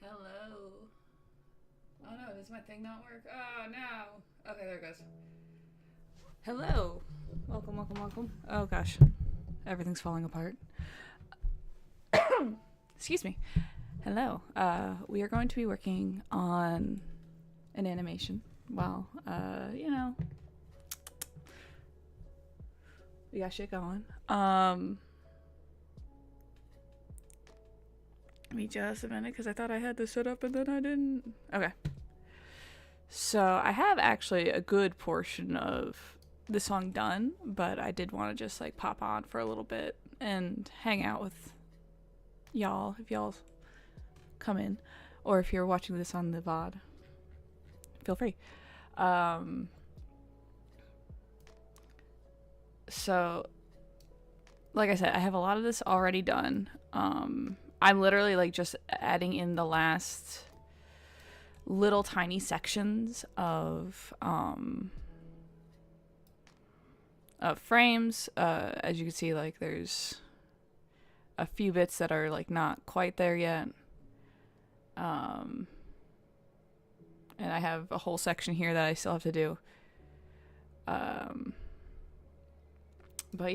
Hello. Oh no, does my thing not work? Oh no. Okay, there it goes. Hello. Welcome, welcome, welcome. Oh gosh. Everything's falling apart. Excuse me. Hello. We are going to be working on an animation. Well, we got shit going. Give me just a minute because I thought I had this set up and then I didn't. Okay. So I have actually a good portion of the song done, but I did want to just like pop on for a little bit and hang out with y'all if y'all come in, or if you're watching this on the VOD, feel free. Um, so, like I said, I have a lot of this already done. I'm literally like just adding in the last little tiny sections of frames. As you can see, like there's a few bits that are like not quite there yet. And I have a whole section here that I still have to do. But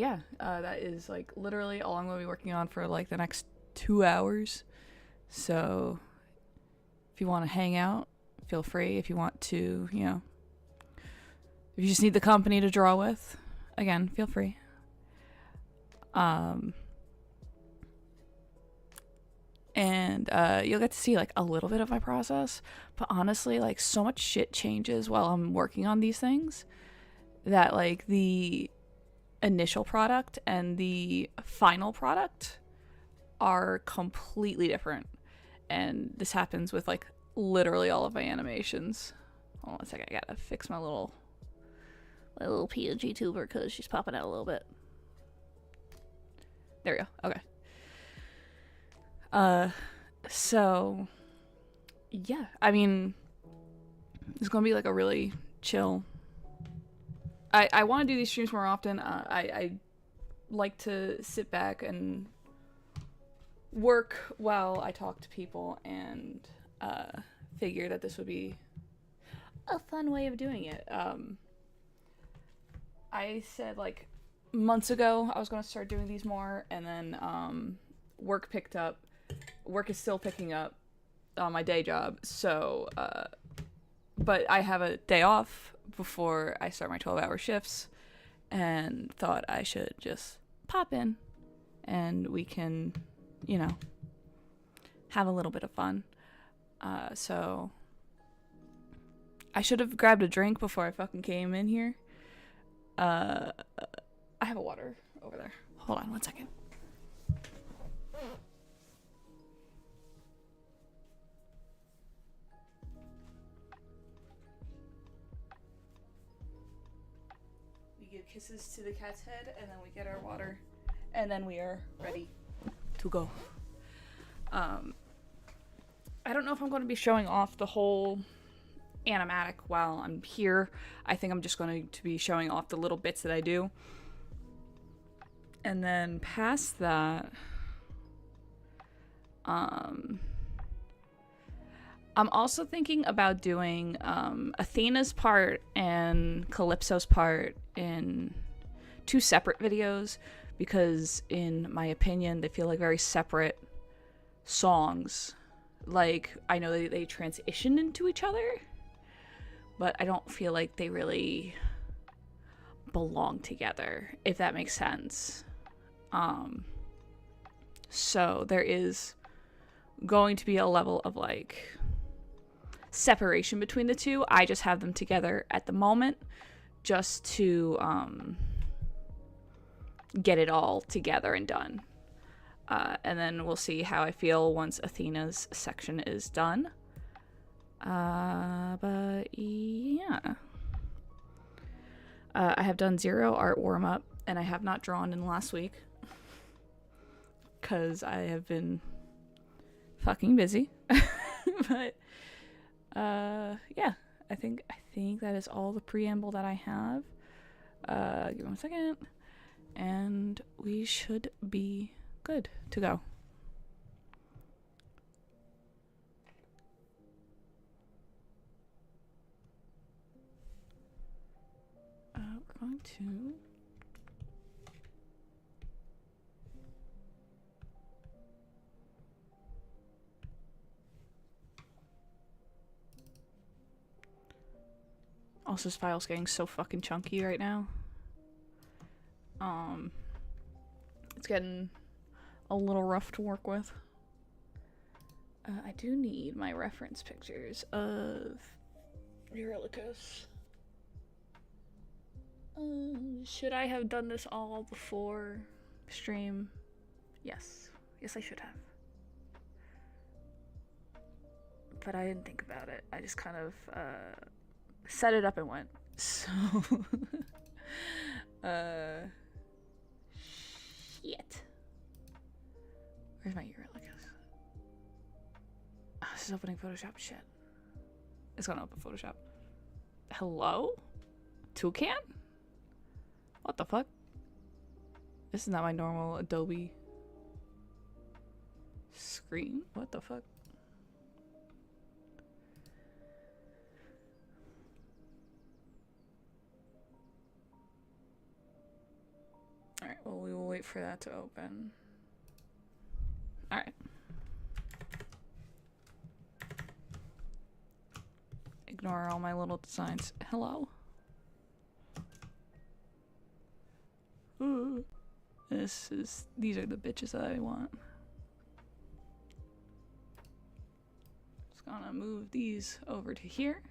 yeah, that is like literally all I'm going to be working on for like the next 2 hours. So if you want to hang out, feel free. If you want to, if you just need the company to draw with, again, feel free. And you'll get to see like a little bit of my process, but honestly, like so much shit changes while I'm working on these things that like the initial product and the final product are completely different. And this happens with like literally all of my animations. Hold on a second, I gotta fix my little PNG tuber because she's popping out a little bit. There we go. Okay. So yeah, I mean, it's gonna be like a really chill. I want to do these streams more often. I like to sit back and work while I talk to people, and figure that this would be a fun way of doing it. I said like months ago I was gonna start doing these more, and then work picked up. Work is still picking up on my day job, so but I have a day off before I start my 12-hour shifts, and thought I should just pop in and we can, have a little bit of fun. So I should have grabbed a drink before I fucking came in here. I have a water over there. Hold on one second. We give kisses to the cat's head, and then we get our water, and then we are ready to go. I don't know if I'm going to be showing off the whole animatic while I'm here. I think I'm just going to be showing off the little bits that I do. And then past that, I'm also thinking about doing Athena's part and Calypso's part in 2 separate videos, because in my opinion they feel like very separate songs. Like, I know they transition into each other, but I don't feel like they really belong together, if that makes sense. So there is going to be a level of like separation between the two. I just have them together at the moment just to get it all together and done. And then we'll see how I feel once Athena's section is done. But yeah. I have done 0 art warm-up, and I have not drawn in the last week because I have been fucking busy. But yeah, I think that is all the preamble that I have. Give me 1 second, and we should be good to go. going to also, this file's getting so fucking chunky right now. It's getting a little rough to work with. I do need my reference pictures of Eurylochus. Should I have done this all before stream? Yes. Yes, I should have. But I didn't think about it. I just kind of set it up and went. So shit. Where's my Eurylochus? Oh, this is opening Photoshop. Shit. It's gonna open Photoshop. Hello? Toucan? What the fuck? This is not my normal Adobe screen. What the fuck? Alright, well, we will wait for that to open. Alright. Ignore all my little designs. Hello? Ooh. These are the bitches that I want. Just gonna move these over to here.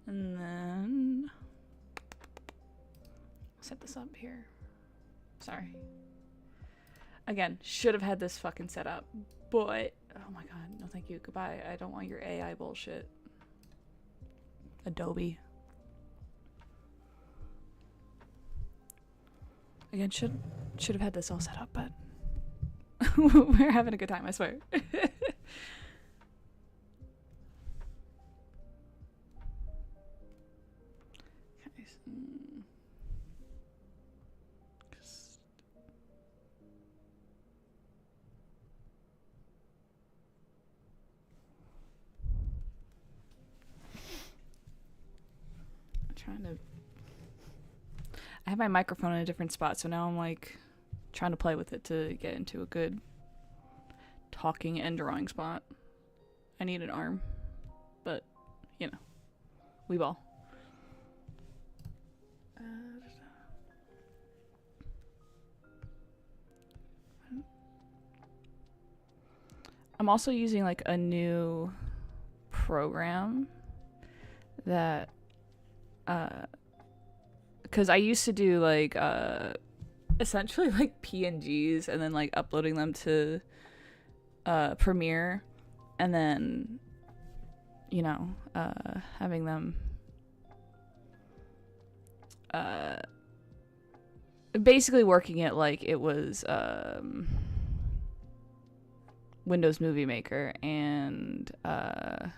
And then set this up here. Sorry. Again, should have had this fucking set up, but oh my god, no thank you. Goodbye. I don't want your AI bullshit. Adobe. Again, should have had this all set up, but we're having a good time, I swear. Okay, so I'm trying to. I have my microphone in a different spot, so now I'm like trying to play with it to get into a good talking and drawing spot. I need an arm, but you know, we ball. I'm also using like a new program that because I used to do like essentially like PNGs and then like uploading them to Premiere and then you know having them basically working it like it was Windows Movie Maker and I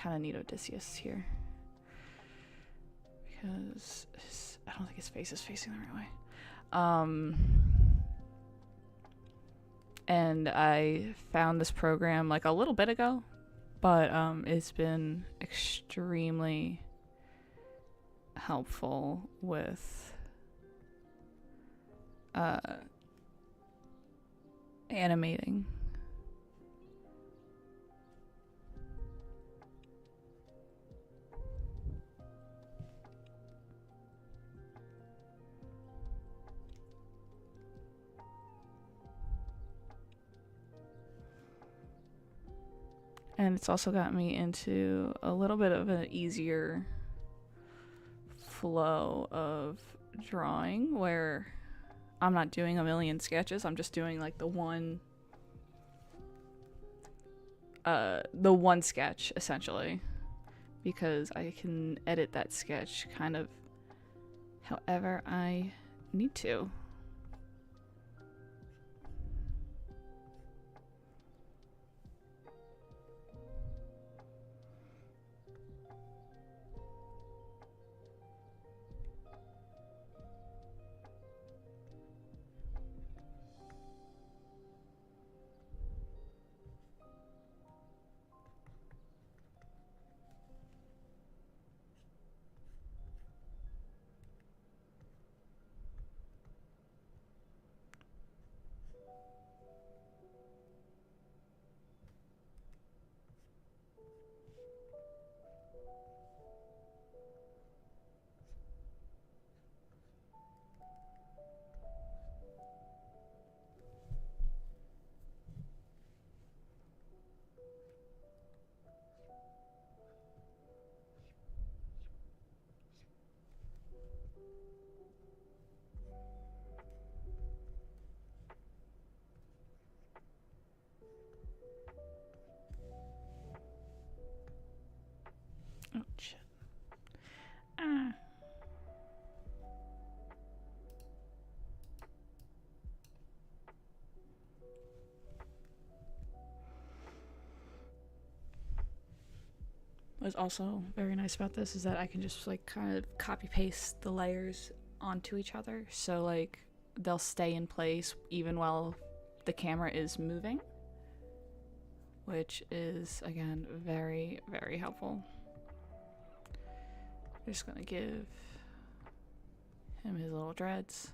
kind of need Odysseus here because I don't think his face is facing the right way. And I found this program like a little bit ago, but it's been extremely helpful with animating. And it's also got me into a little bit of an easier flow of drawing where I'm not doing a million sketches. I'm just doing like the one sketch essentially, because I can edit that sketch kind of however I need to. is also very nice about this is that I can just like kind of copy paste the layers onto each other, so like they'll stay in place even while the camera is moving, which is again very, very helpful. I'm just gonna give him his little dreads.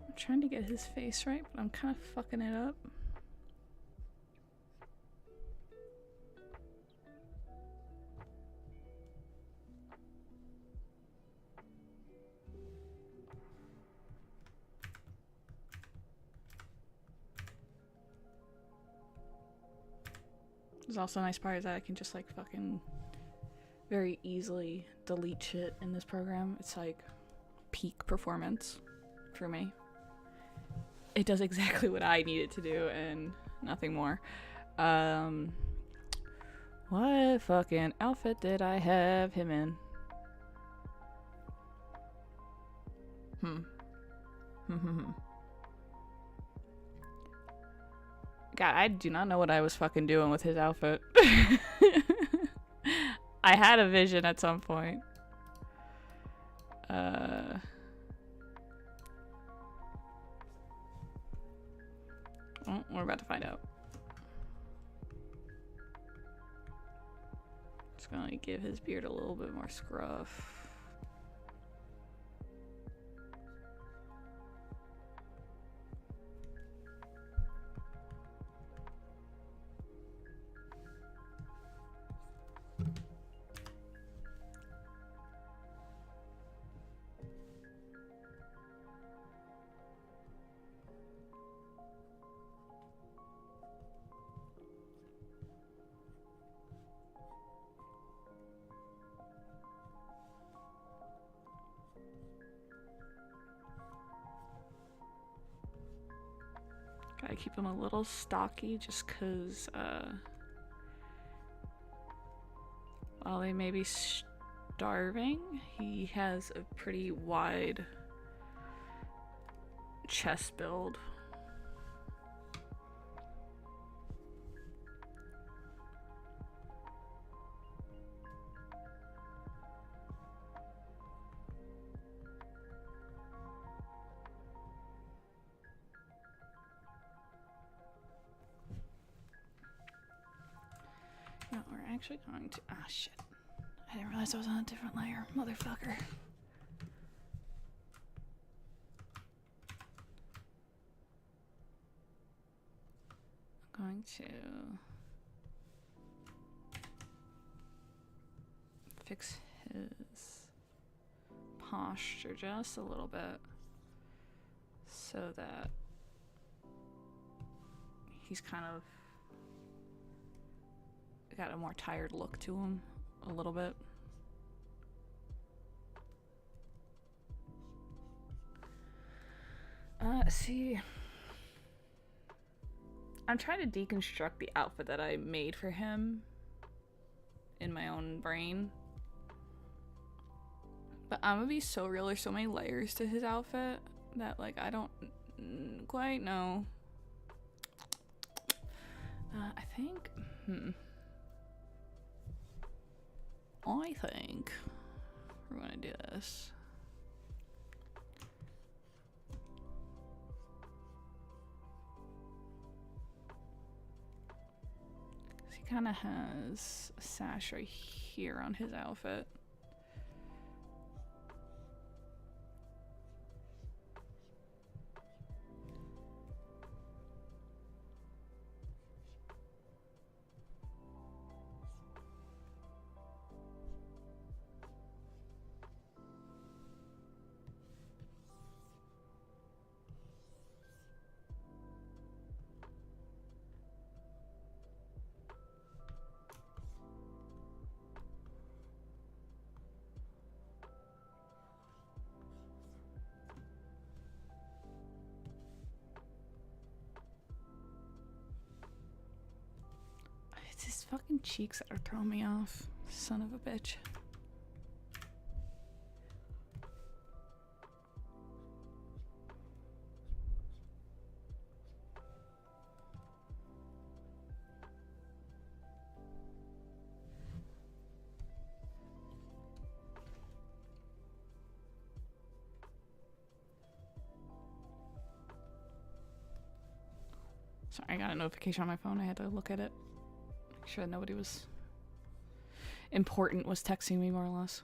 I'm trying to get his face right, but I'm kind of fucking it up. There's also a nice part is that I can just like fucking very easily delete shit in this program. It's like peak performance for me. It does exactly what I need it to do and nothing more. What fucking outfit did I have him in? God, I do not know what I was fucking doing with his outfit. I had a vision at some point. Well, we're about to find out. Just gonna give his beard a little bit more scruff. Gotta keep him a little stocky just cause while they may be starving, he has a pretty wide chest build. No, we're actually going to. Ah, shit. I didn't realize I was on a different layer. Motherfucker. I'm going to fix his posture just a little bit so that he's kind of got a more tired look to him a little bit. See, I'm trying to deconstruct the outfit that I made for him in my own brain, but I'm gonna be so real. There's so many layers to his outfit that like I don't quite know. I think I think we're gonna do this. He kind of has a sash right here on his outfit. It's his fucking cheeks that are throwing me off. Son of a bitch. Sorry, I got a notification on my phone. I had to look at it. Make sure that nobody was important was texting me, more or less.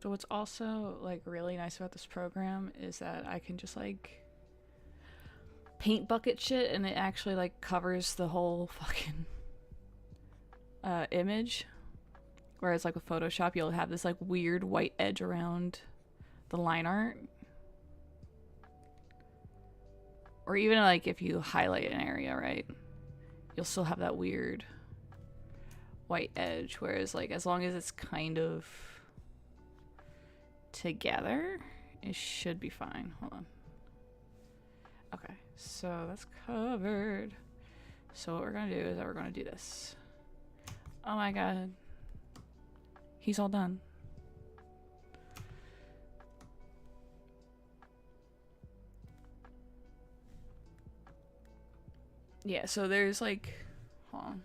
So what's also like really nice about this program is that I can just like paint bucket shit and it actually like covers the whole fucking image. Whereas like with Photoshop you'll have this like weird white edge around the line art. Or even like if you highlight an area, right? You'll still have that weird white edge. Whereas like as long as it's kind of together, it should be fine. Hold on. Okay, so that's covered. So what we're gonna do is that we're gonna do this. Oh my god. He's all done. Yeah, so there's like, hold on.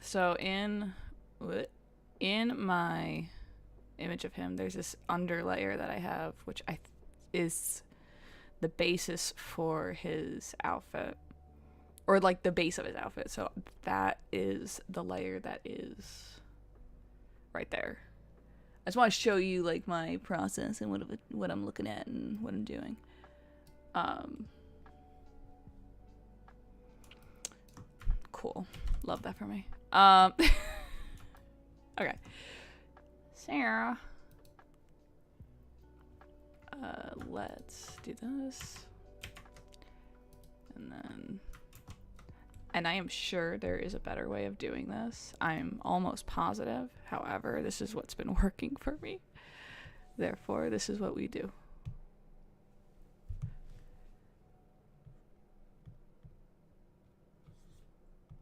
So in my image of him, there's this under layer that I have, which is the basis for his outfit, or like the base of his outfit. So that is the layer that is right there. I just want to show you like my process and what I'm looking at and what I'm doing. Cool. Love that for me. Okay. Sarah. Let's do this. And I am sure there is a better way of doing this. I'm almost positive. However, this is what's been working for me. Therefore, this is what we do.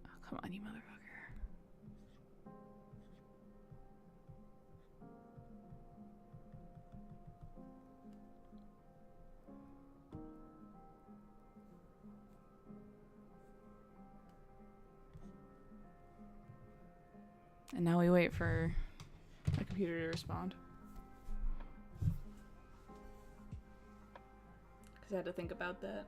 Oh, come on, you motherfucker. And now we wait for the computer to respond. Because I had to think about that.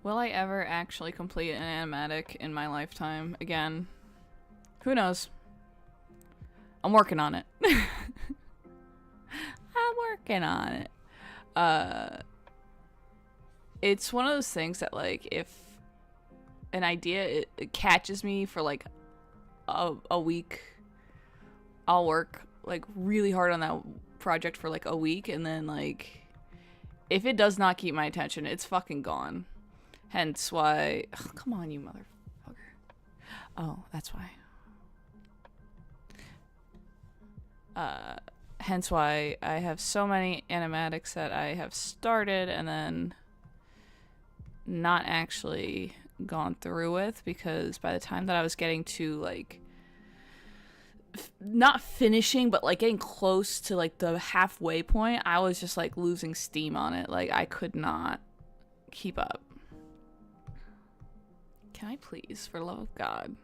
Will I ever actually complete an animatic in my lifetime? Again, Who knows? I'm working on it. I'm working on it. It's one of those things that, like, if an idea it catches me for like a week, I'll work like really hard on that project for like a week, and then like if it does not keep my attention, it's fucking gone. Hence why, oh, come on, you motherfucker. Oh, that's why. Hence why I have so many animatics that I have started and then not actually gone through with, because by the time that I was getting to like not finishing but like getting close to like the halfway point, I was just like losing steam on it. Like I could not keep up. Can I please, for the love of God,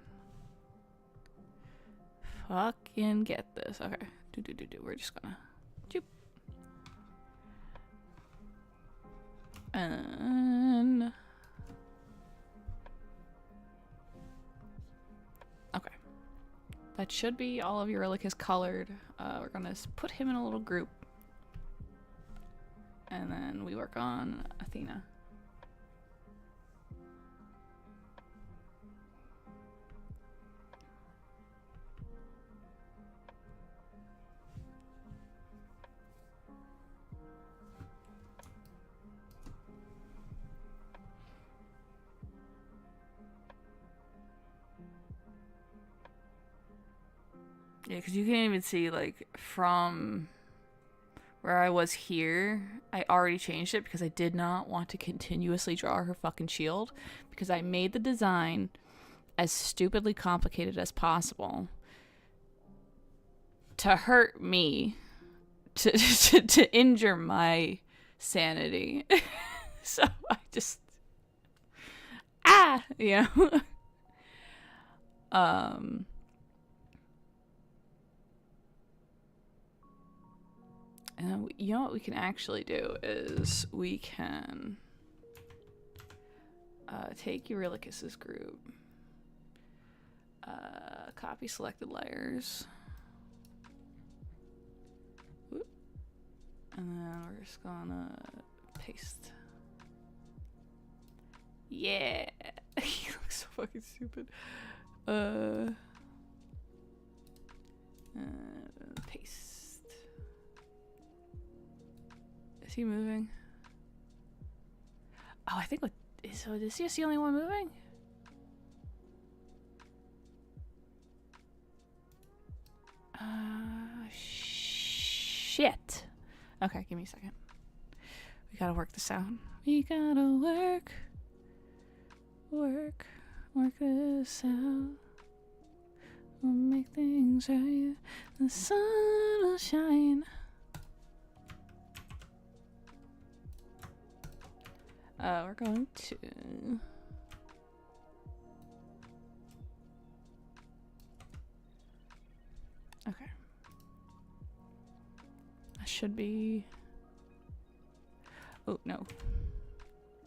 fucking get this? Okay. We're just gonna choop. And okay, that should be all of Eurylochus colored. We're gonna put him in a little group, and then we work on Athena. Yeah, because you can even see, like, from where I was here, I already changed it because I did not want to continuously draw her fucking shield, because I made the design as stupidly complicated as possible to hurt me, to injure my sanity. So I just, you know. And you know what we can actually do is we can take Eurylochus's group, copy selected layers, whoop, and then we're just gonna paste. Yeah, he looks so fucking stupid. Paste. Is he moving? Oh, I think so is he just the only one moving? Shit. Okay, give me a second. We gotta work this out. We gotta work this out. We'll make things right. The sun will shine. We're going to okay. That should be. Oh no,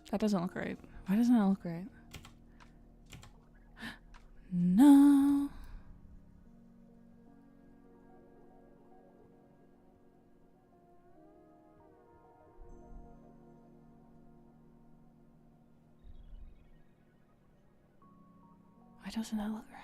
that doesn't look right. Why doesn't that look right? No. Why doesn't that look right?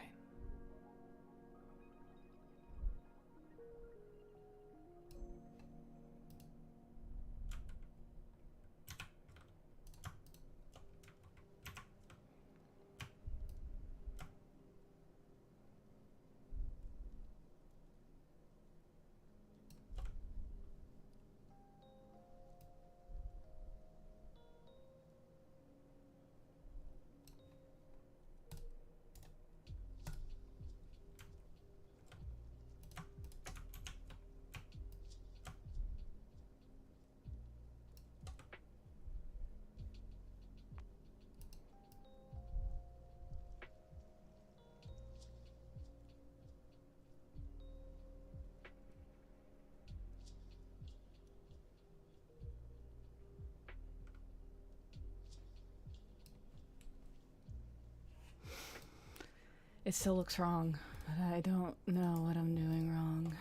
It still looks wrong. But I don't know what I'm doing wrong.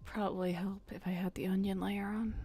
Probably help if I had the onion layer on.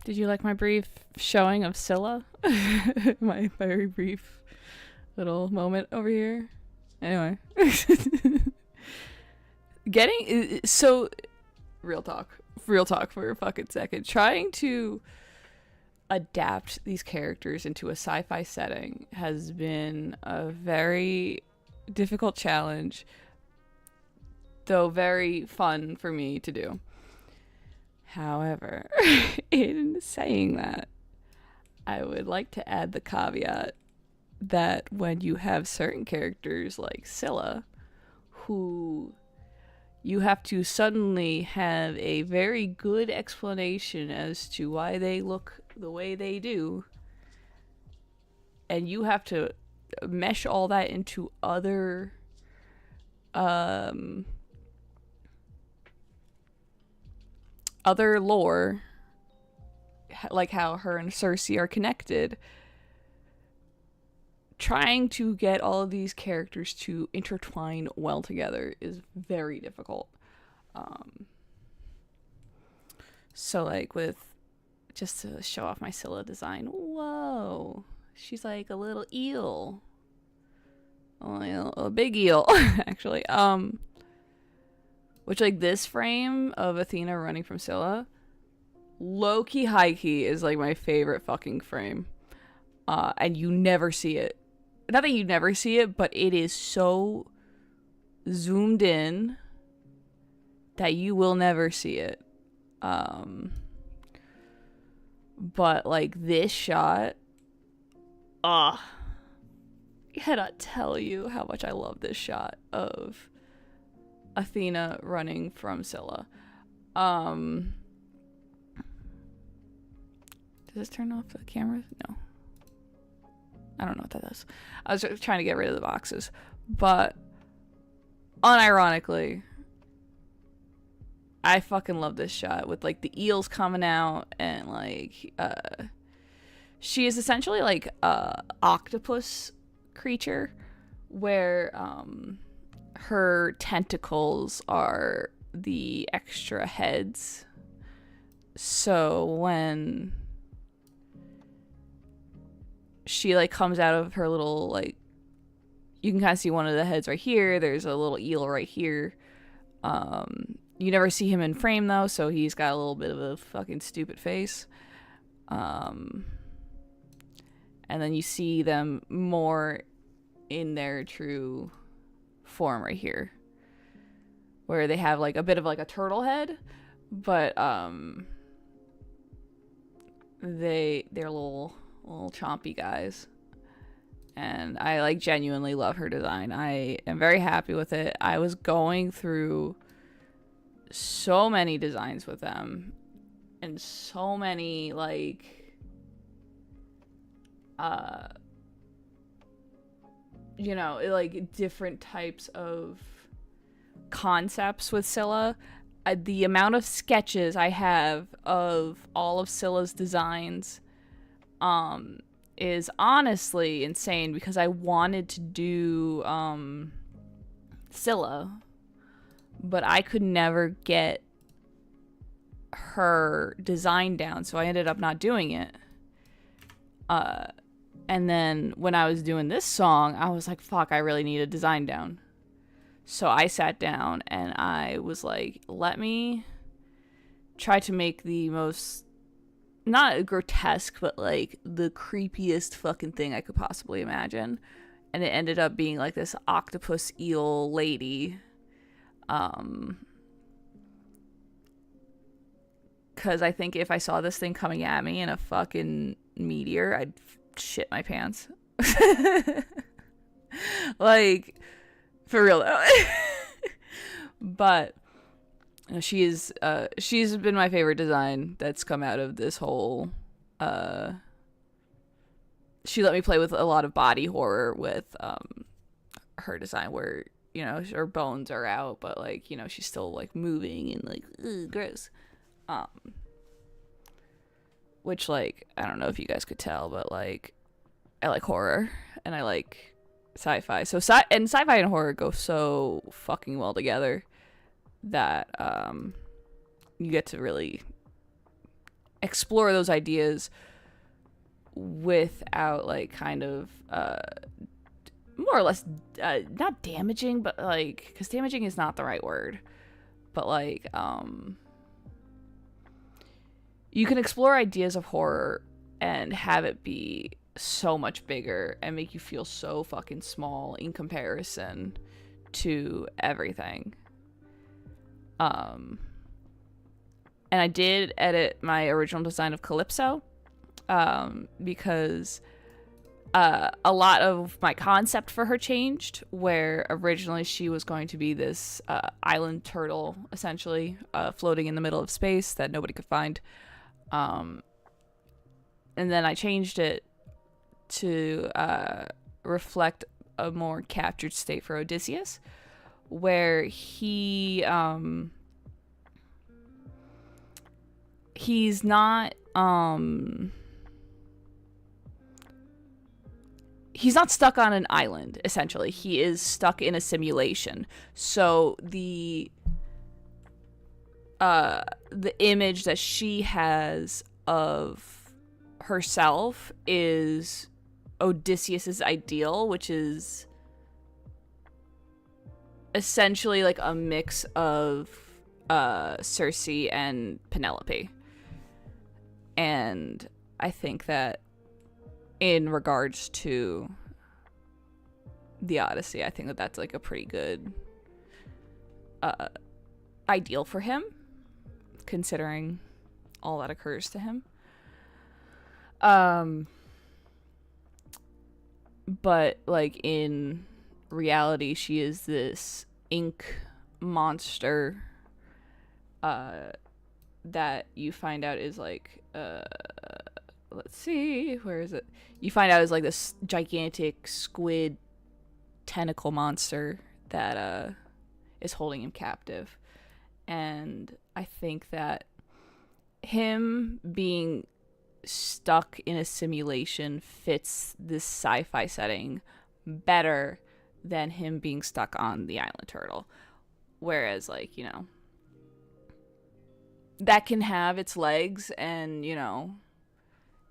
Did you like my brief showing of Scylla? My very brief little moment over here. Anyway. Getting so real talk for a fucking second. Trying to adapt these characters into a sci-fi setting has been a very difficult challenge, though very fun for me to do. However, in saying that, I would like to add the caveat that when you have certain characters like Scylla, who you have to suddenly have a very good explanation as to why they look the way they do, and you have to mesh all that into other other lore, like how her and Cersei are connected. Trying to get all of these characters to intertwine well together is very difficult. So like with, just to show off my Scylla design, whoa, she's like a little eel, a big eel actually. Which, like, this frame of Athena running from Scylla, low-key, high-key is, like, my favorite fucking frame. And you never see it. Not that you never see it, but it is so zoomed in that you will never see it. But, like, this shot, I cannot tell you how much I love this shot of Athena running from Scylla. Does this turn off the camera? No. I don't know what that does. I was trying to get rid of the boxes. But unironically, I fucking love this shot with like the eels coming out and like she is essentially like a octopus creature where her tentacles are the extra heads. So when she like comes out of her little, like, you can kind of see one of the heads right here. There's a little eel right here. You never see him in frame though, so he's got a little bit of a fucking stupid face. And then you see them more in their true form right here, where they have like a bit of like a turtle head, but they're little chompy guys, and I like genuinely love her design. I am very happy with it. I was going through so many designs with them and so many like you know, like different types of concepts with Scylla. The amount of sketches I have of all of Scylla's designs is honestly insane, because I wanted to do Scylla, but I could never get her design down, so I ended up not doing it. And then when I was doing this song, I was like, fuck, I really need a design down. So I sat down and I was like, let me try to make the most, not grotesque, but like the creepiest fucking thing I could possibly imagine. And it ended up being like this octopus eel lady. Because I think if I saw this thing coming at me in a fucking meteor, I'd shit my pants. Like, for real though. But she's been my favorite design that's come out of this whole. She let me play with a lot of body horror with her design, where her bones are out, but like she's still like moving and like gross. Which, like, I don't know if you guys could tell, but like I like horror and I like sci-fi. So sci-fi and horror go so fucking well together that you get to really explore those ideas without like kind of more or less not damaging, but like, because damaging is not the right word, but like you can explore ideas of horror and have it be so much bigger and make you feel so fucking small in comparison to everything. And I did edit my original design of Calypso, because a lot of my concept for her changed, where originally she was going to be this island turtle, essentially, floating in the middle of space that nobody could find. And then I changed it to reflect a more captured state for Odysseus, where he's not stuck on an island. Essentially, he is stuck in a simulation. So the image that she has of herself is Odysseus's ideal, which is essentially like a mix of Circe and Penelope. And I think that in regards to the Odyssey, I think that that's like a pretty good ideal for him, considering all that occurs to him. But like in reality, she is this ink monster that you find out is like let's see, where is it? You find out is like this gigantic squid tentacle monster that is holding him captive. And I think that him being stuck in a simulation fits this sci-fi setting better than him being stuck on the island turtle. Whereas, like, that can have its legs, and,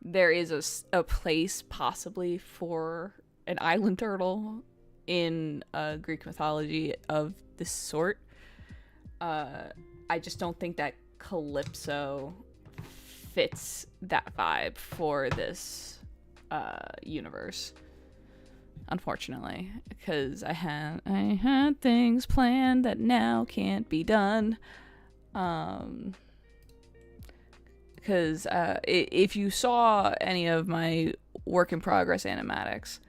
there is a place possibly for an island turtle in Greek mythology of this sort. I just don't think that Calypso fits that vibe for this universe, unfortunately, because I had things planned that now can't be done. Because if you saw any of my work in progress animatics,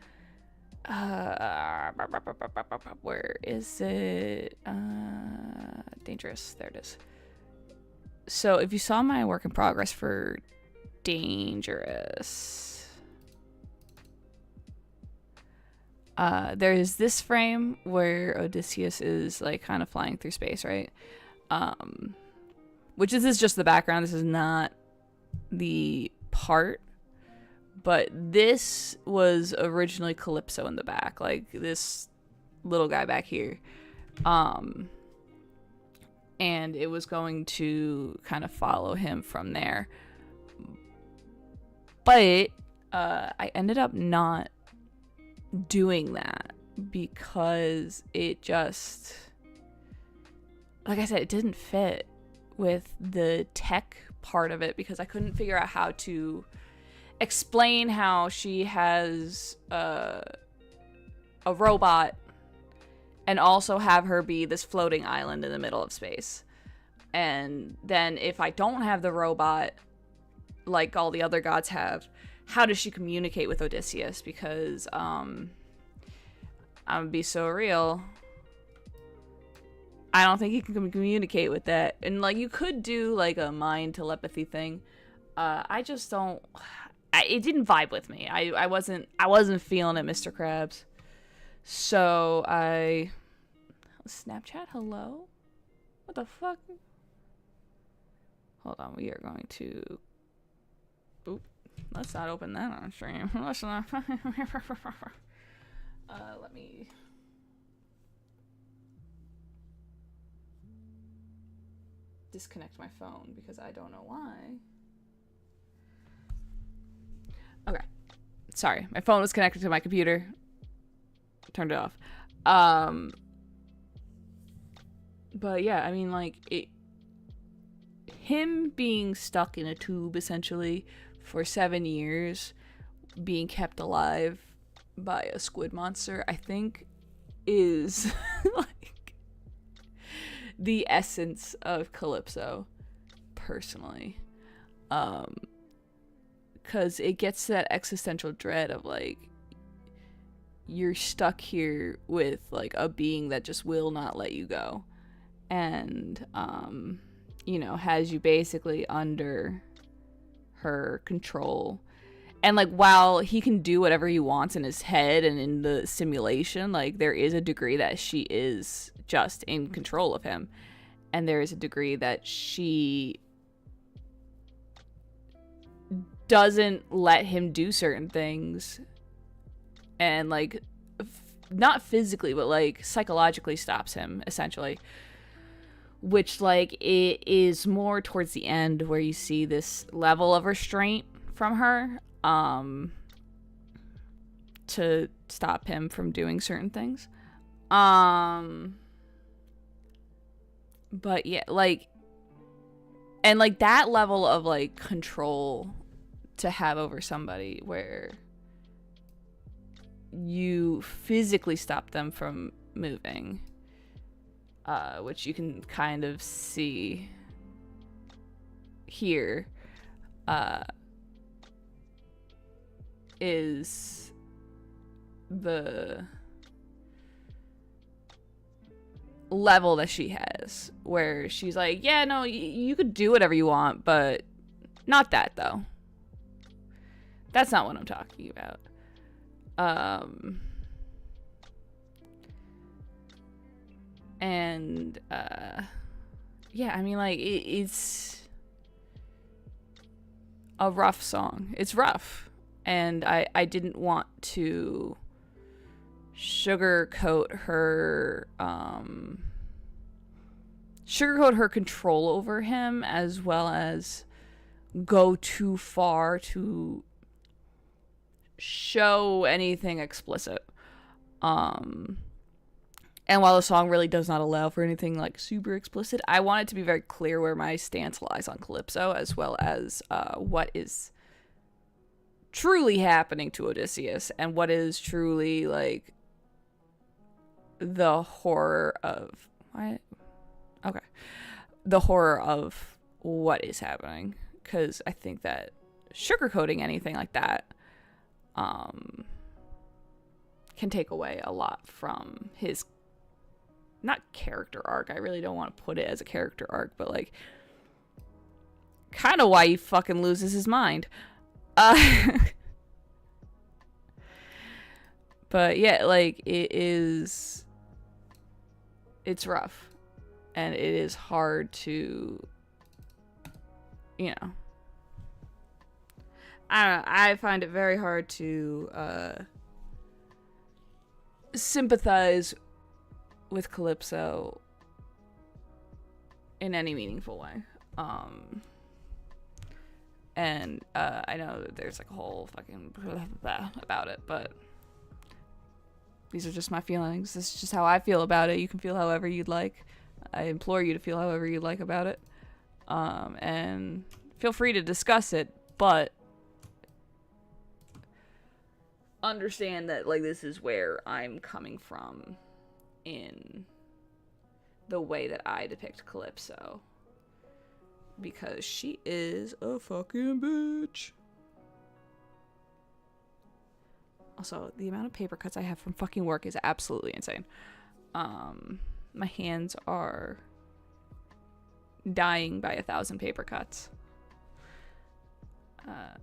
where is it? Dangerous. There it is. So if you saw my work in progress for Dangerous, there's this frame where Odysseus is like kind of flying through space, right? Which this is just the background. This is not the part. But this was originally Calypso in the back, like this little guy back here. And it was going to kind of follow him from there. But I ended up not doing that because it just, like I said, it didn't fit with the tech part of it because I couldn't figure out how to explain how she has a robot and also have her be this floating island in the middle of space. And then if I don't have the robot like all the other gods have, how does she communicate with Odysseus? Because I'm gonna be so real, I don't think he can communicate with that. And like you could do like a mind telepathy thing. I just don't. It didn't vibe with me. I wasn't feeling it, Mr. Krabs. So Snapchat, hello? What the fuck? Hold on, we are going to. Oop. Let's not open that on stream. Let's not. Let me. Disconnect my phone because I don't know why. Okay. Sorry, my phone was connected to my computer. Turned it off. But yeah, I mean, like, him being stuck in a tube, essentially, for 7 years, being kept alive by a squid monster, I think is, like, the essence of Calypso, personally. Because it gets to that existential dread of, like, you're stuck here with, like, a being that just will not let you go. And, you know, has you basically under her control. And, like, while he can do whatever he wants in his head and in the simulation, like, there is a degree that she is just in control of him. And there is a degree that she doesn't let him do certain things. And, like, not physically, but, like, psychologically stops him, essentially. Which, like, it is more towards the end where you see this level of restraint from her, to stop him from doing certain things. But yeah, like, and like that level of like control to have over somebody where you physically stop them from moving, which you can kind of see here, is the level that she has, where she's like, yeah, no, you could do whatever you want, but not that, though. That's not what I'm talking about. And, yeah, I mean, like, it's a rough song. It's rough. And I didn't want to sugarcoat her control over him, as well as go too far to show anything explicit. And while the song really does not allow for anything like super explicit, I want it to be very clear where my stance lies on Calypso, as well as what is truly happening to Odysseus and what is truly like the horror of the horror of what is happening. Because I think that sugarcoating anything like that can take away a lot from his, not character arc, I really don't want to put it as a character arc, but like kind of why he fucking loses his mind. But yeah, like, it's rough, and it is hard to, you know, I don't know, I find it very hard to sympathize with Calypso in any meaningful way. And I know that there's like a whole fucking blah, blah about it, but these are just my feelings. This is just how I feel about it. You can feel however you'd like. I implore you to feel however you'd like about it. And feel free to discuss it, but understand that like this is where I'm coming from in the way that I depict Calypso, because she is a fucking bitch. Also, the amount of paper cuts I have from fucking work is absolutely insane. My hands are dying by 1,000 paper cuts. Let's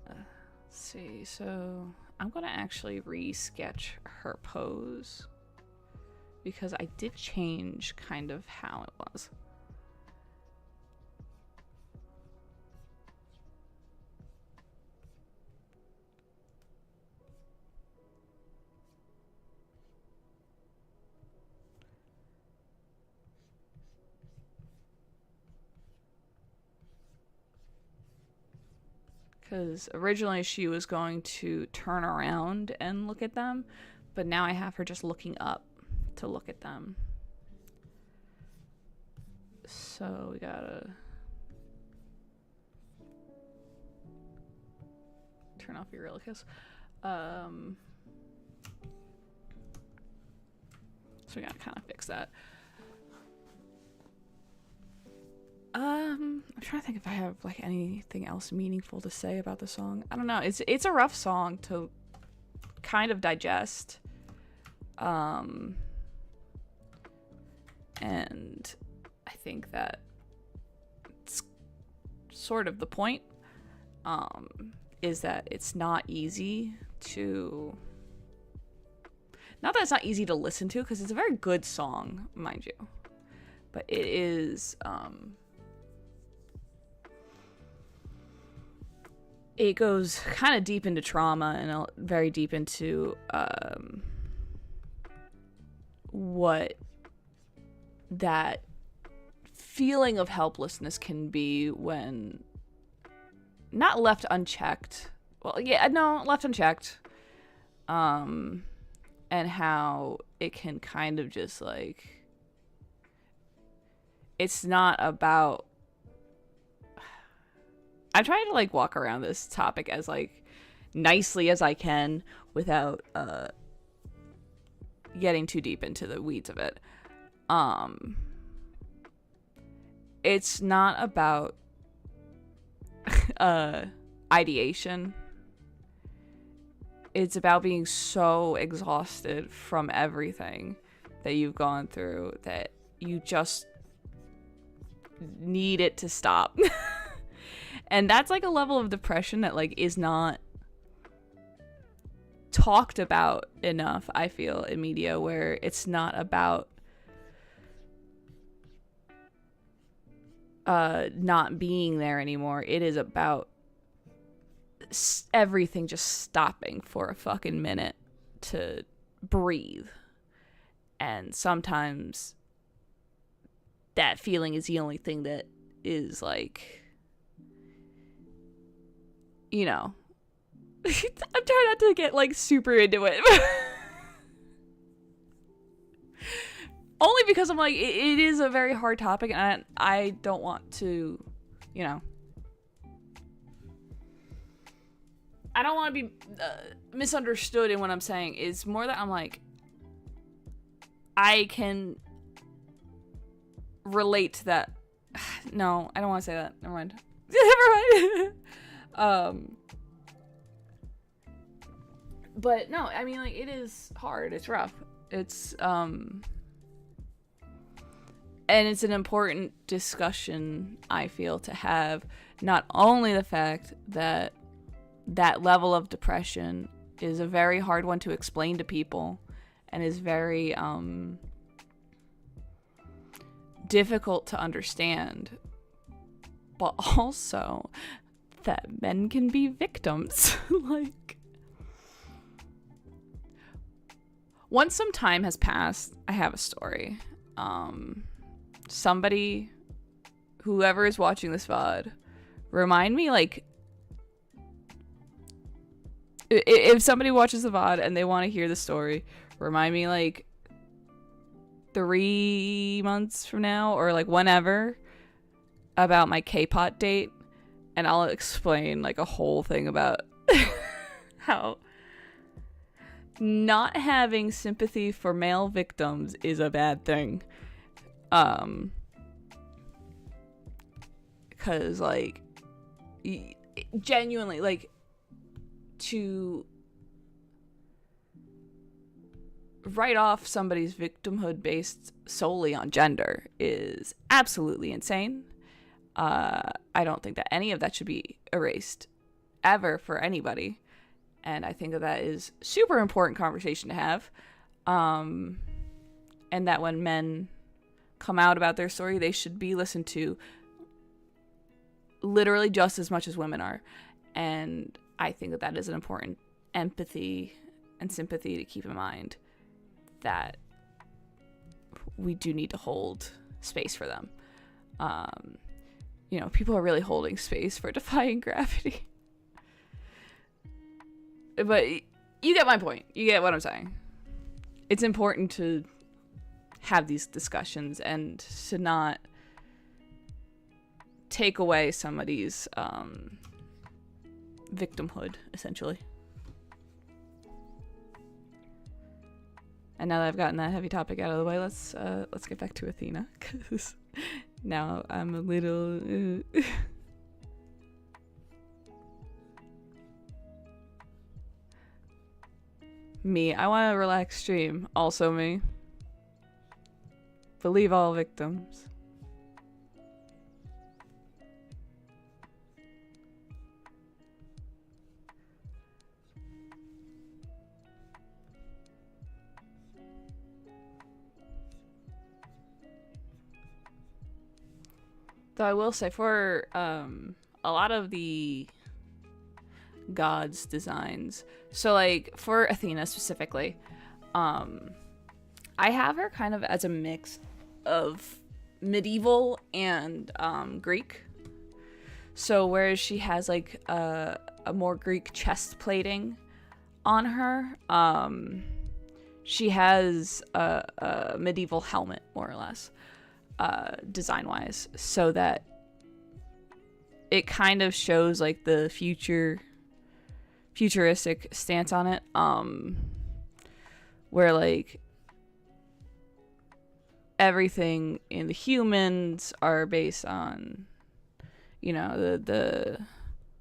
see, so I'm gonna actually re-sketch her pose because I did change kind of how it was. Because originally she was going to turn around and look at them, but now I have her just looking up to look at them. So we gotta turn off Eurylochus. So we gotta kind of fix that. I'm trying to think if I have like anything else meaningful to say about the song. I don't know. It's a rough song to kind of digest. And I think that it's sort of the point. Is that it's not easy to... Not that it's not easy to listen to, because it's a very good song, mind you. But it is... it goes kind of deep into trauma and very deep into what that feeling of helplessness can be when not left unchecked. Well, yeah, no, left unchecked. And how it can kind of just like... It's not about... I'm trying to like walk around this topic as like nicely as I can without getting too deep into the weeds of it. It's not about ideation. It's about being so exhausted from everything that you've gone through that you just need it to stop. And that's like a level of depression that like is not talked about enough, I feel, in media, where it's not about not being there anymore. It is about everything just stopping for a fucking minute to breathe. And sometimes that feeling is the only thing that is like, you know, I'm trying not to get like super into it. Only because I'm like, it is a very hard topic, and I don't want to, you know, I don't want to be misunderstood in what I'm saying. It's more that I'm like, I can relate to that. No, I don't want to say that. Never mind. Never mind. But no, I mean, like, it is hard. It's rough. It's, and it's an important discussion, I feel, to have. Not only the fact that that level of depression is a very hard one to explain to people and is very, difficult to understand, but also that men can be victims. Like, once some time has passed, I have a story. Somebody, whoever is watching this VOD, remind me, like, if somebody watches the VOD and they want to hear the story, remind me, like, 3 months from now, or like whenever, about my K-pot date, and I'll explain like a whole thing about how not having sympathy for male victims is a bad thing. Because like genuinely, like, to write off somebody's victimhood based solely on gender is absolutely insane. I don't think that any of that should be erased ever for anybody. And I think that that is super important conversation to have. And that when men come out about their story, they should be listened to literally just as much as women are. And I think that that is an important empathy and sympathy to keep in mind, that we do need to hold space for them. You know, people are really holding space for Defying Gravity. But you get my point. You get what I'm saying. It's important to have these discussions and to not take away somebody's victimhood, essentially. And now that I've gotten that heavy topic out of the way, let's get back to Athena, because now I'm a little... Me, I want a relaxed stream. Also me. Believe all victims. Though I will say, for a lot of the gods' designs, so like for Athena specifically, I have her kind of as a mix of medieval and Greek. So whereas she has like a more Greek chest plating on her, she has a medieval helmet, more or less. Design wise, so that it kind of shows like the futuristic stance on it, where like everything in the humans are based on, you know, the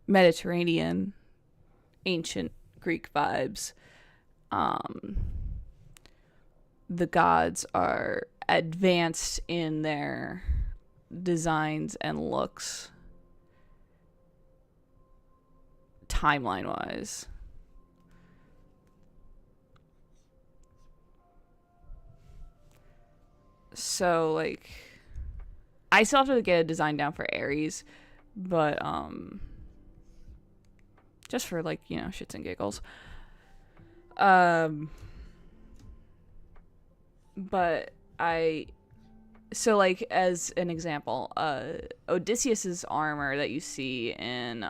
Mediterranean ancient Greek vibes. The gods are advanced in their designs and looks, timeline wise. So like I still have to get a design down for Ares, but just for like, you know, shits and giggles. But so like as an example, Odysseus's armor that you see in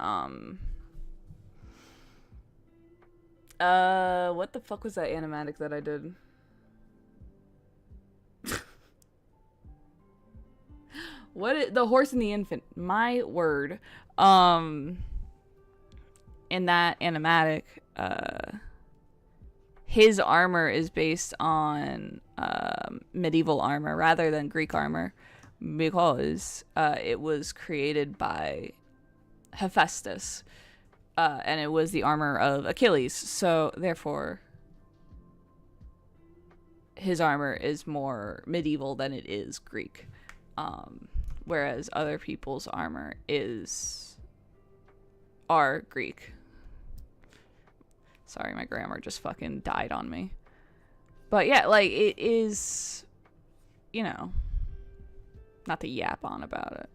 what the fuck was that animatic that I did? The Horse and the Infant, my word. In that animatic, his armor is based on medieval armor rather than Greek armor, because it was created by Hephaestus, and it was the armor of Achilles. So therefore, his armor is more medieval than it is Greek, whereas other people's armor are Greek. Sorry, my grammar just fucking died on me. But yeah, like, it is, you know, not to yap on about it.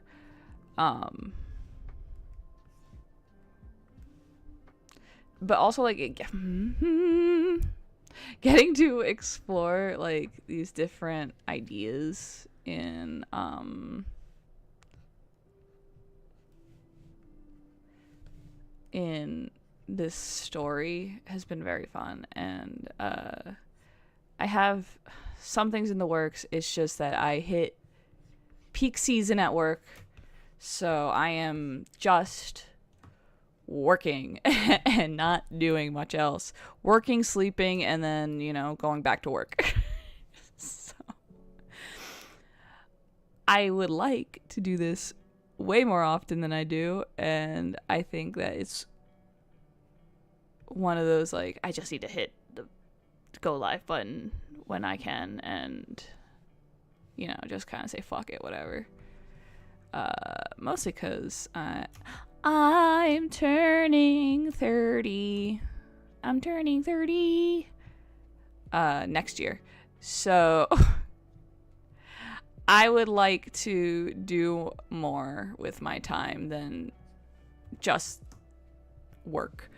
But also, like, getting to explore, like, these different ideas in, this story has been very fun, and I have some things in the works. It's just that I hit peak season at work, So I am just working and not doing much else. Working, sleeping, and then, going back to work. So I would like to do this way more often than I do, and I think that it's one of those, like, I just need to hit the go live button when I can, and just kind of say fuck it, whatever. Mostly because I'm turning 30. I'm turning 30 next year, so I would like to do more with my time than just work.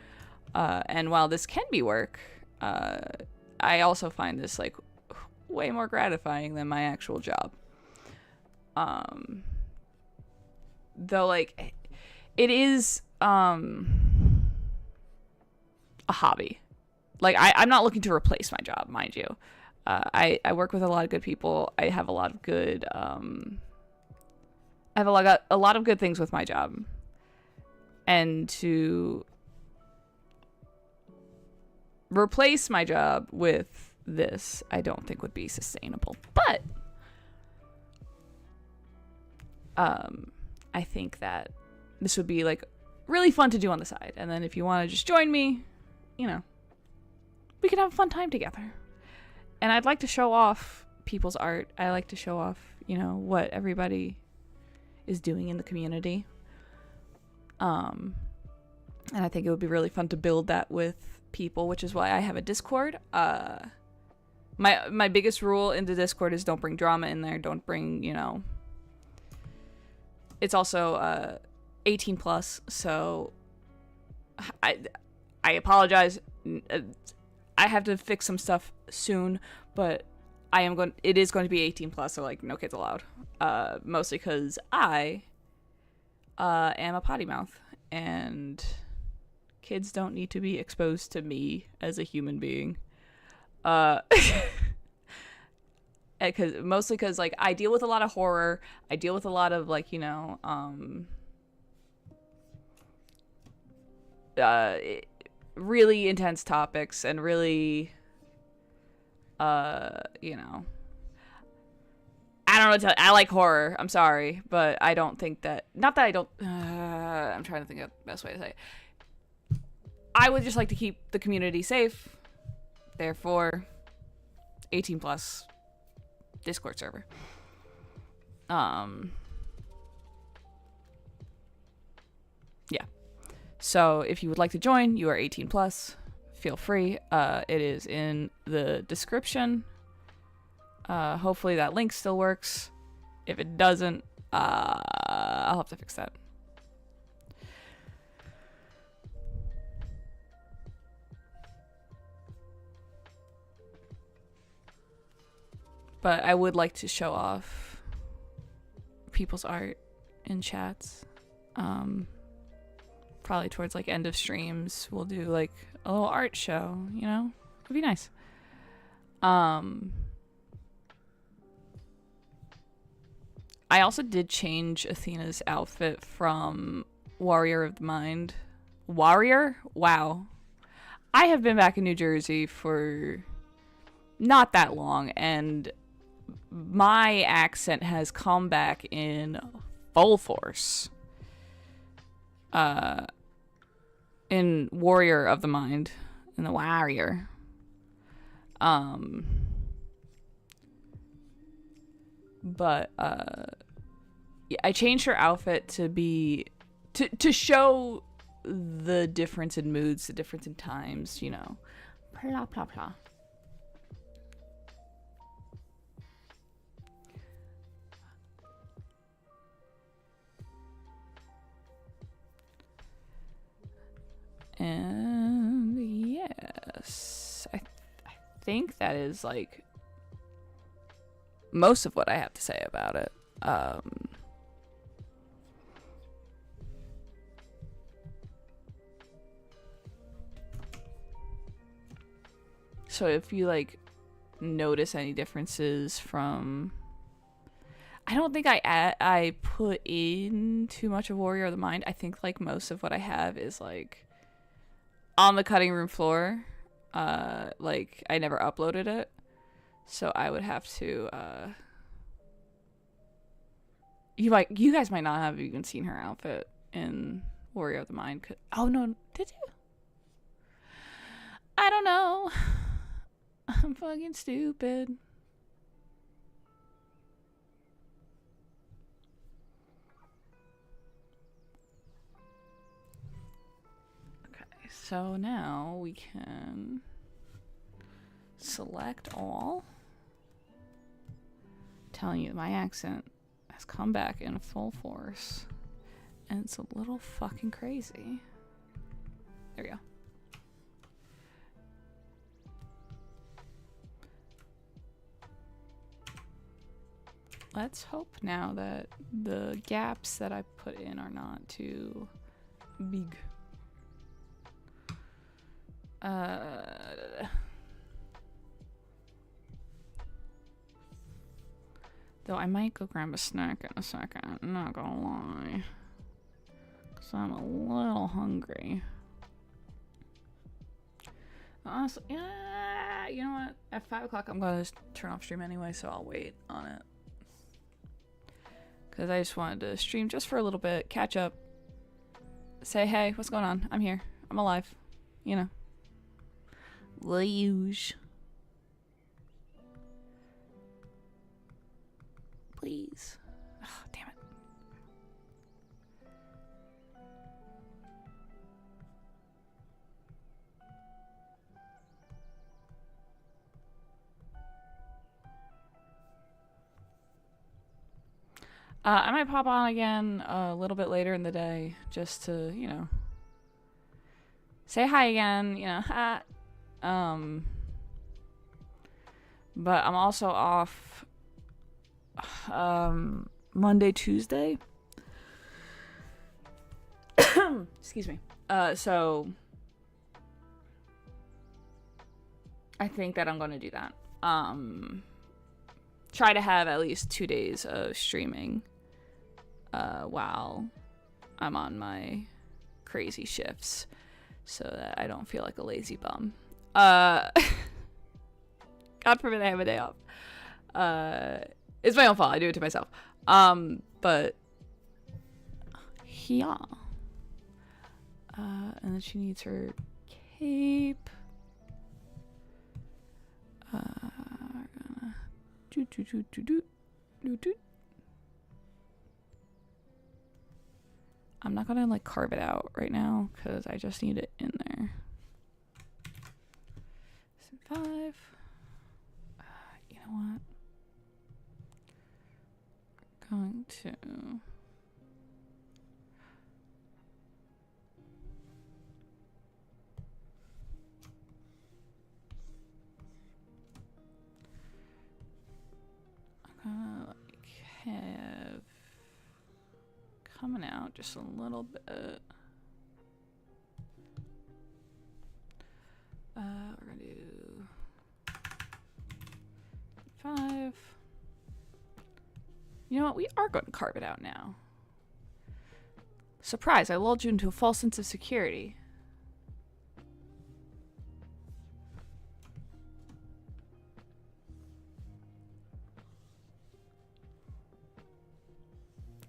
And while this can be work, I also find this like way more gratifying than my actual job. Though like it is a hobby. Like I'm not looking to replace my job, mind you. I work with a lot of good people. I have a lot of good I have a lot of good things with my job. And to replace my job with this, I don't think would be sustainable. But I think that this would be like really fun to do on the side. And then if you want to just join me, we can have a fun time together. And I'd like to show off people's art. I like to show off, what everybody is doing in the community. And I think it would be really fun to build that with people, which is why I have a Discord. My biggest rule in the Discord is don't bring drama in there. Don't bring, It's also 18 plus, so I apologize. I have to fix some stuff soon, but it is going to be 18 plus, so like no kids allowed. Mostly because I am a potty mouth, and kids don't need to be exposed to me as a human being. Mostly because like I deal with a lot of horror. I deal with a lot of like really intense topics and really I don't know what to tell you. I like horror. I'm sorry, but I don't think that. Not that I don't. I'm trying to think of the best way to say it. I would just like to keep the community safe. Therefore, 18 plus Discord server. Yeah. So if you would like to join, you are 18 plus. Feel free. It is in the description. Hopefully that link still works. If it doesn't, I'll have to fix that. But I would like to show off people's art in chats. Probably towards like end of streams, we'll do like a little art show, It'd be nice. I also did change Athena's outfit from Warrior of the Mind. Warrior? Wow. I have been back in New Jersey for not that long, and my accent has come back in full force. In Warrior of the Mind. In the Warrior. But yeah, I changed her outfit to be to show the difference in moods, the difference in times, blah blah blah. And yes, I think that is like most of what I have to say about it. So if you like notice any differences from, I don't think I put in too much of Warrior of the Mind. I think like most of what I have is like on the cutting room floor. Like I never uploaded it, so I would have to. You guys might not have even seen her outfit in Warrior of the Mind. Oh no, did you? I don't know. I'm fucking stupid. Okay, so now we can select all. I'm telling you, my accent has come back in full force. And it's a little fucking crazy. There we go. Let's hope now that the gaps that I put in are not too big. Though I might go grab a snack in a second, I'm not gonna lie. Cause I'm a little hungry. Honestly, yeah, you know what? At 5 o'clock I'm gonna turn off stream anyway, so I'll wait on it. Cause I just wanted to stream just for a little bit, catch up, say hey, what's going on? I'm here, I'm alive, you know. The usual. Please. Oh, damn it. I might pop on again a little bit later in the day just to, you know, say hi again, you know, hi. But I'm also off Monday, Tuesday. Excuse me. So I think that I'm going to do that. Try to have at least 2 days of streaming while I'm on my crazy shifts so that I don't feel like a lazy bum. God forbid I have a day off. It's my own fault. I do it to myself. But yeah. And then she needs her cape. I'm not gonna like carve it out right now because I just need it in there. 5. You know what? We're going to. I'm gonna like have coming out just a little bit. We're gonna do 5. You know what? We are going to carve it out now. Surprise! I lulled you into a false sense of security.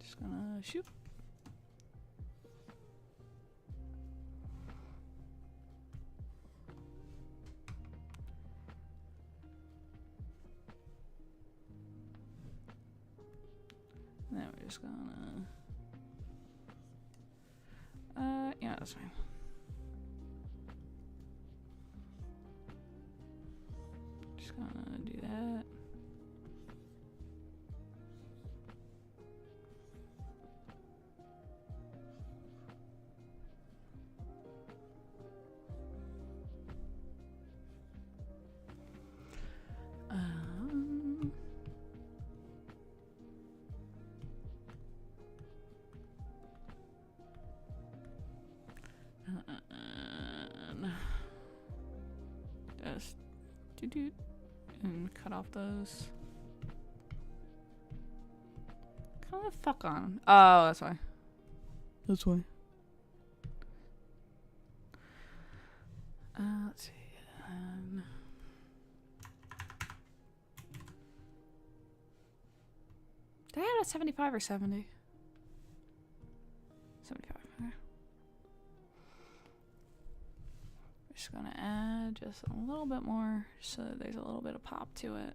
Just gonna shoot. Then we're just gonna. Yeah, that's fine. Just gonna do that. Just do and cut off those. Oh, the fuck on. Oh, that's why. That's why. Let's see. Did I have a 75 or 70? 75. Okay. We're just gonna add just a little bit more so that there's a little bit of pop to it.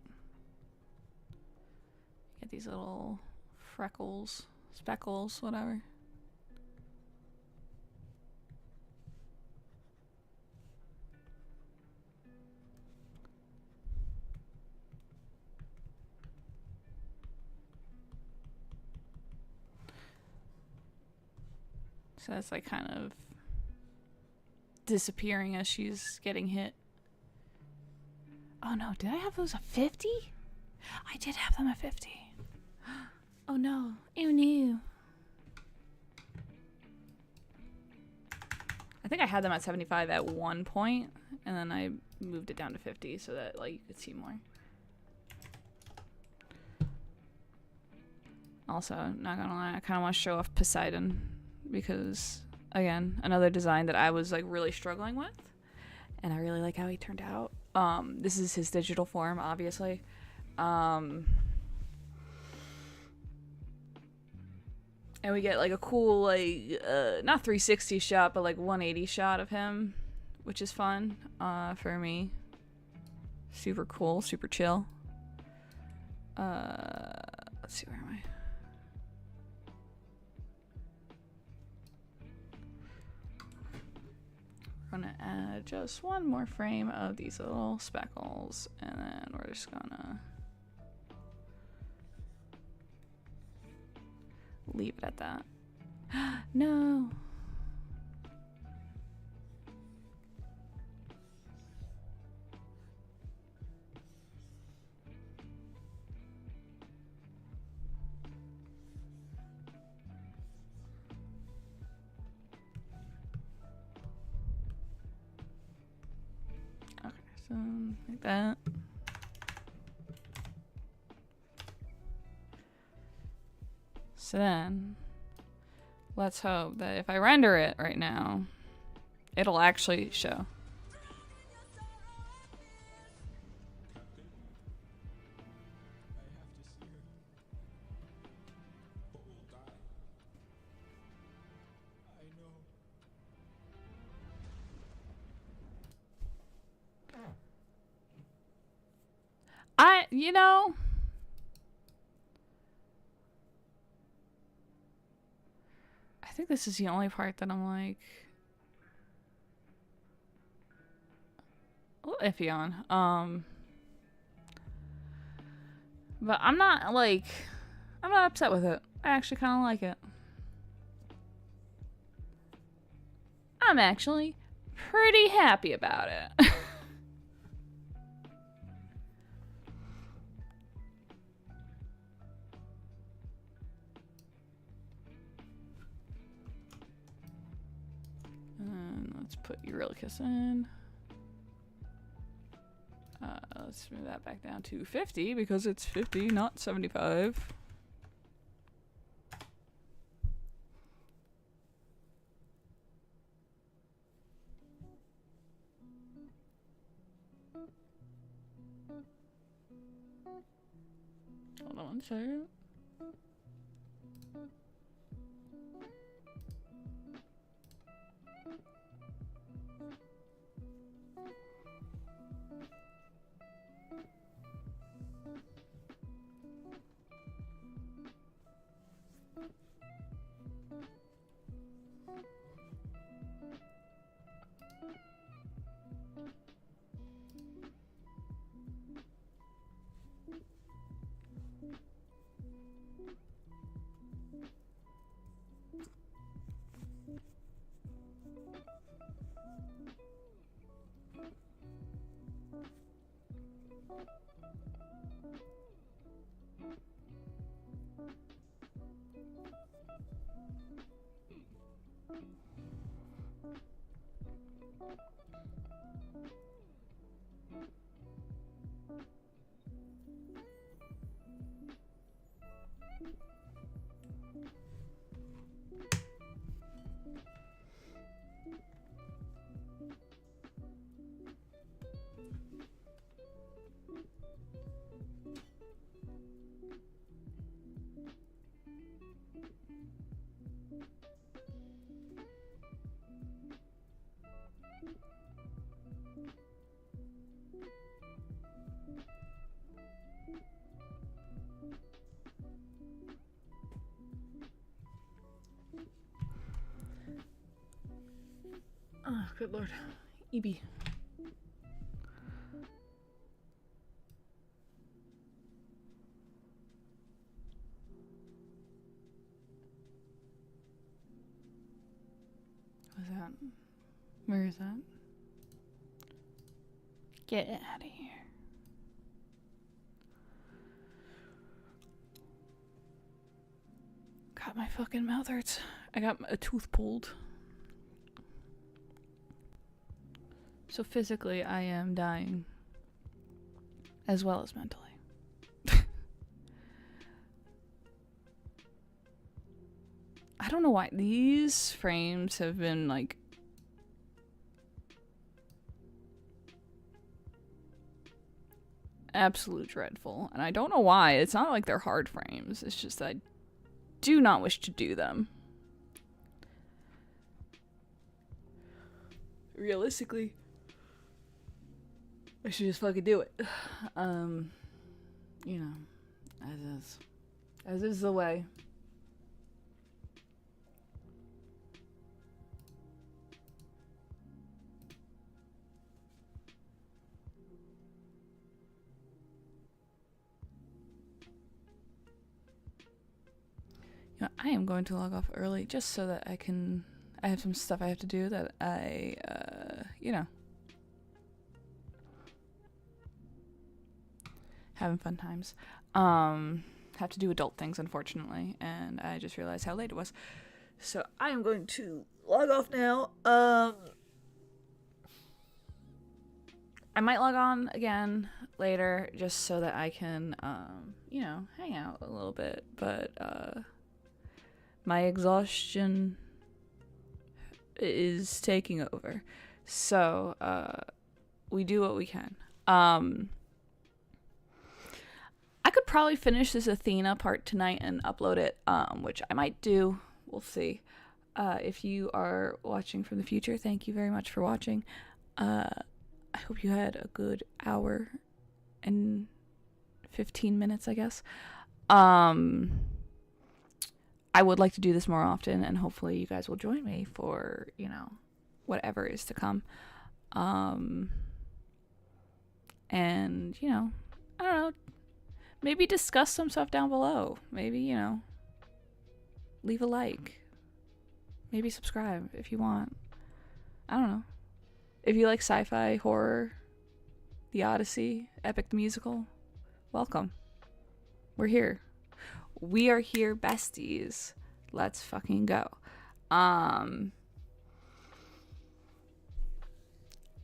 Get these little freckles, speckles, whatever. So that's like kind of disappearing as she's getting hit. Oh no, did I have those at 50? I did have them at 50. Oh no. Oh no. I think I had them at 75 at one point, and then I moved it down to 50 so that like you could see more. Also, not gonna lie, I kind of want to show off Poseidon because, again, another design that I was like really struggling with, and I really like how he turned out. This is his digital form, obviously. And we get like a cool like not 360 shot, but like 180 shot of him, which is fun for me. Super cool, super chill. Let's see, where am I? We're gonna add just one more frame of these little speckles, and then we're just gonna leave it at that. No. Okay, so like that. So then, let's hope that if I render it right now, it'll actually show. You know, I think this is the only part that I'm like a little iffy on. But I'm not upset with it. I actually kind of like it. I'm actually pretty happy about it. And let's put Eurylochus in. Let's move that back down to 50 because it's 50, not 75. Hold on one second. good lord. EB. What's that? Where is that? Get out of here. God, my fucking mouth hurts. I got a tooth pulled. So physically, I am dying. As well as mentally. I don't know why. These frames have been, like... absolute dreadful. And I don't know why. It's not like they're hard frames. It's just that I do not wish to do them. Realistically, I should just fucking do it. You know, as is. As is the way. You know, I am going to log off early just so that I have some stuff I have to do that I, you know, having fun times. Have to do adult things, unfortunately, and I just realized how late it was. So I am going to log off now. I might log on again later just so that I can, you know, hang out a little bit, but, my exhaustion is taking over. So, we do what we can. I could probably finish this Athena part tonight and upload it, which I might do. We'll see. If you are watching from the future, thank you very much for watching. I hope you had a good hour and 15 minutes, I guess. I would like to do this more often, and hopefully you guys will join me for, you know, whatever is to come. And, you know, I don't know, maybe discuss some stuff down below. Maybe, you know, leave a like. Maybe subscribe if you want. I don't know. If you like sci-fi, horror, The Odyssey, Epic the Musical, welcome. We're here. We are here, besties. Let's fucking go. I'm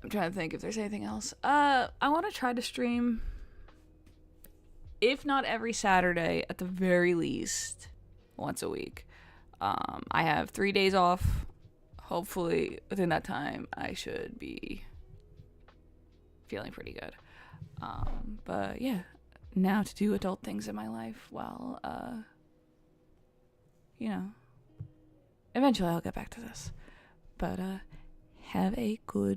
trying to think if there's anything else. I want to try to stream, if not every Saturday, at the very least, once a week. I have 3 days off. Hopefully, within that time, I should be feeling pretty good. But yeah, now to do adult things in my life while, you know, eventually I'll get back to this. But, have a good